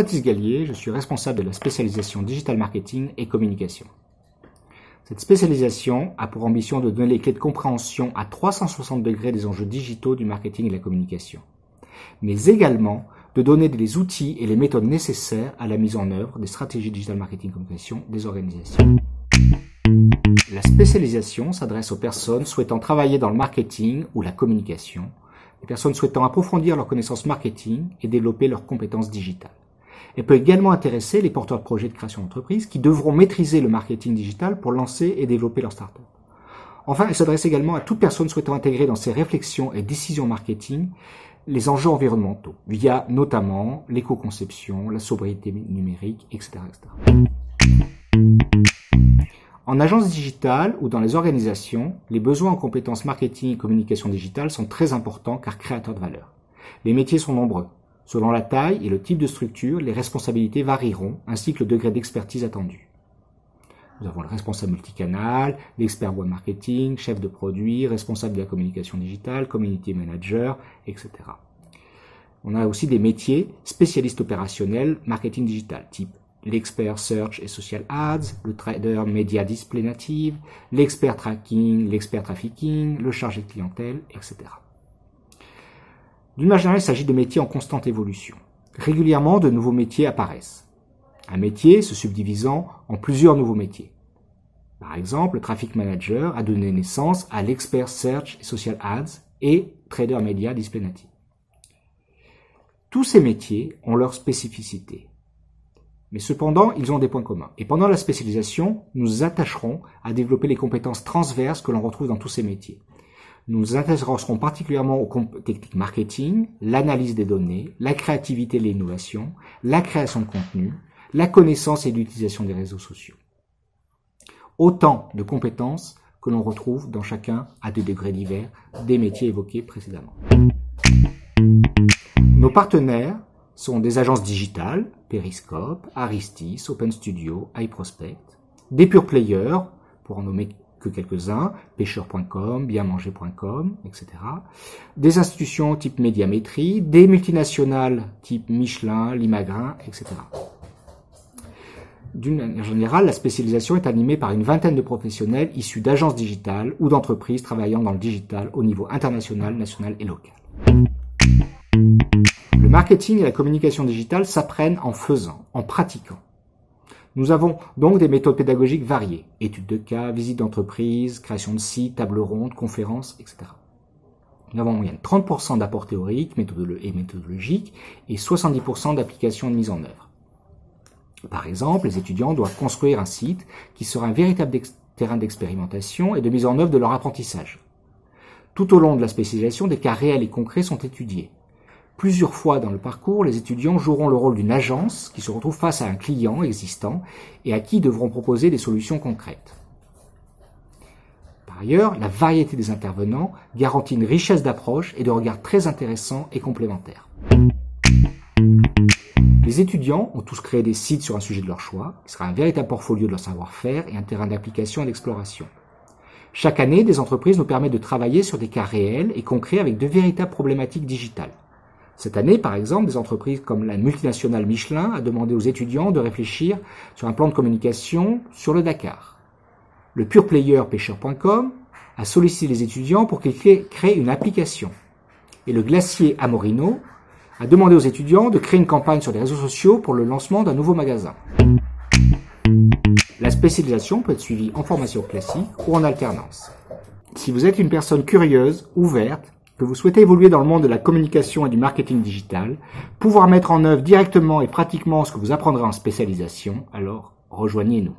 Jean-Baptiste Gallier, je suis responsable de la spécialisation Digital Marketing et Communication. Cette spécialisation a pour ambition de donner les clés de compréhension à 360 degrés des enjeux digitaux du marketing et de la communication, mais également de donner les outils et les méthodes nécessaires à la mise en œuvre des stratégies Digital Marketing et Communication des organisations. La spécialisation s'adresse aux personnes souhaitant travailler dans le marketing ou la communication, les personnes souhaitant approfondir leurs connaissances marketing et développer leurs compétences digitales. Elle peut également intéresser les porteurs de projets de création d'entreprise qui devront maîtriser le marketing digital pour lancer et développer leur start-up. Enfin, elle s'adresse également à toute personne souhaitant intégrer dans ses réflexions et décisions marketing les enjeux environnementaux, via notamment l'éco-conception, la sobriété numérique, etc., En agence digitale ou dans les organisations, les besoins en compétences marketing et communication digitale sont très importants car créateurs de valeur. Les métiers sont nombreux. Selon la taille et le type de structure, les responsabilités varieront, ainsi que le degré d'expertise attendu. Nous avons le responsable multicanal, l'expert web marketing, chef de produit, responsable de la communication digitale, community manager, etc. On a aussi des métiers spécialistes opérationnels marketing digital, type l'expert search et social ads, le trader média display native, l'expert tracking, l'expert trafficking, le chargé de clientèle, etc. D'une manière générale, il s'agit de métiers en constante évolution. Régulièrement, de nouveaux métiers apparaissent. Un métier se subdivisant en plusieurs nouveaux métiers. Par exemple, le traffic manager a donné naissance à l'expert search et social ads et trader média display native. Tous ces métiers ont leurs spécificités. Mais cependant, ils ont des points communs. Et pendant la spécialisation, nous nous attacherons à développer les compétences transverses que l'on retrouve dans tous ces métiers. Nous nous intéresserons particulièrement aux techniques marketing, l'analyse des données, la créativité et l'innovation, la création de contenu, la connaissance et l'utilisation des réseaux sociaux. Autant de compétences que l'on retrouve dans chacun, à des degrés divers, des métiers évoqués précédemment. Nos partenaires sont des agences digitales, Periscope, Aristis, Open Studio, iProspect, des pure players, pour en nommer que quelques-uns, pêcheur.com, bienmanger.com, etc. Des institutions type Médiamétrie, des multinationales type Michelin, Limagrin, etc. D'une manière générale, la spécialisation est animée par une vingtaine de professionnels issus d'agences digitales ou d'entreprises travaillant dans le digital au niveau international, national et local. Le marketing et la communication digitale s'apprennent en faisant, en pratiquant. Nous avons donc des méthodes pédagogiques variées, études de cas, visites d'entreprise, création de sites, tables rondes, conférences, etc. Nous avons en moyenne 30% d'apports théoriques et méthodologiques et 70% d'applications et de mise en œuvre. Par exemple, les étudiants doivent construire un site qui sera un véritable terrain d'expérimentation et de mise en œuvre de leur apprentissage. Tout au long de la spécialisation, des cas réels et concrets sont étudiés. Plusieurs fois dans le parcours, les étudiants joueront le rôle d'une agence qui se retrouve face à un client existant et à qui ils devront proposer des solutions concrètes. Par ailleurs, la variété des intervenants garantit une richesse d'approche et de regards très intéressants et complémentaires. Les étudiants ont tous créé des sites sur un sujet de leur choix, qui sera un véritable portfolio de leur savoir-faire et un terrain d'application et d'exploration. Chaque année, des entreprises nous permettent de travailler sur des cas réels et concrets avec de véritables problématiques digitales. Cette année, par exemple, des entreprises comme la multinationale Michelin a demandé aux étudiants de réfléchir sur un plan de communication sur le Dakar. Le pure player pêcheur.com a sollicité les étudiants pour qu'ils créent une application. Et le glacier Amorino a demandé aux étudiants de créer une campagne sur les réseaux sociaux pour le lancement d'un nouveau magasin. La spécialisation peut être suivie en formation classique ou en alternance. Si vous êtes une personne curieuse, ouverte, que vous souhaitez évoluer dans le monde de la communication et du marketing digital, pouvoir mettre en œuvre directement et pratiquement ce que vous apprendrez en spécialisation, alors rejoignez-nous.